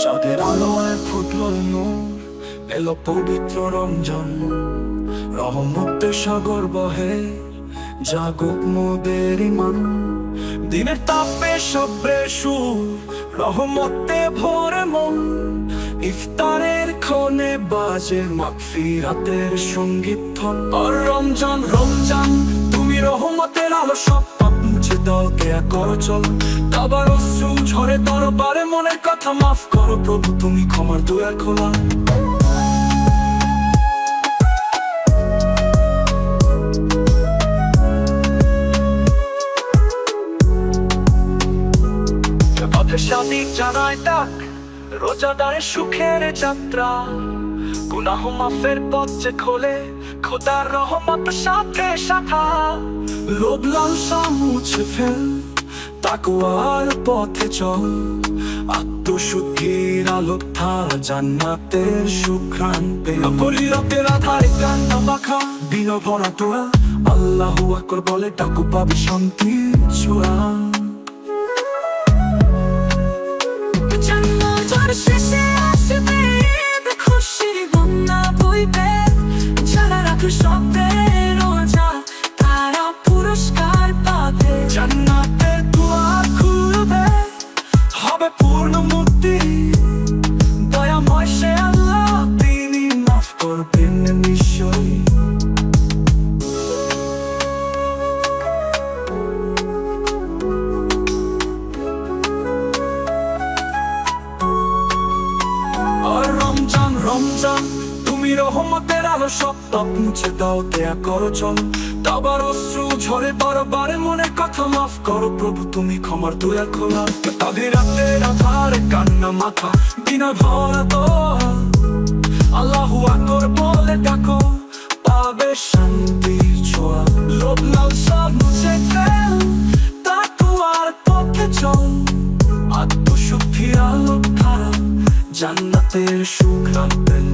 চাঁদের আলোয় ফুটলো নূর, এলো পবিত্র রমজান। রহমতের সাগর বহে, জাগুক মোদের ইমান। দিনের তাপে সবে সুর, রহমতে ভরে মন। ইফতারের ক্ষণে বাজে মাগফিরাতের সঙ্গীত ধন। আর রমজান রমজান, তুমি রহমতের আলো, সব পাপ মুছে দাও, দয়া করো চল। তাবার অশ্রু ঝরে দরবারে, মনের কথা মাফ করো প্রভু, তুমি ক্ষমার দুয়ার খোলা। সাদিক জানায় ডাক, রোজাদারের সুখের যাত্রা। গুনাহ মাফের পথ যে খোলে, খোদার রহমত সাথে শাখা। লোভ লালসা মুছে ফেল, তাকওয়ার পথে চল। আত্মশুদ্ধির আলোক ধারা, জান্নাতের সুঘ্রাণ পেয়ে। ফরিয়াদের আধারে কান্না মাখা, দিন ভরা দোয়া। আল্লাহু আকবার বলে ডাকু, পাবি শান্তির ছোঁয়া। শেষে আসবে খুশির বন্যা বইবে, যারা রাখে স্বপ্নের রোজা, তারা পুরস্কার পাবে। জান্নাতের দুয়ার খুলবে, হবে পূর্ণ মুক্তি। দয়াময় সে আল্লাহ, তিনি মাফ করবেন নিশ্চয়ই। রমজান, তুমি রহমতের আলো, সব পাপ মুছে দাও, দয়া করো চল। তাবার অশ্রু ঝরে বারবারে, মনের কথা মাফ করো প্রভু, তুমি ক্ষমার দুয়ার খোলা। তাদের রাতের আধারে কান্না মাথা, বিনয় ভরা দোয়া। আল্লাহু আকবার বলে ডাকো, পাবে শান্তির ছোঁয়া। লোভ লালসা মুছে ফেল, তাকওয়ার পথে চল। আত্মশুদ্ধির আলোক ধারা, জান্নাতের সুঘ্রাণ পেল।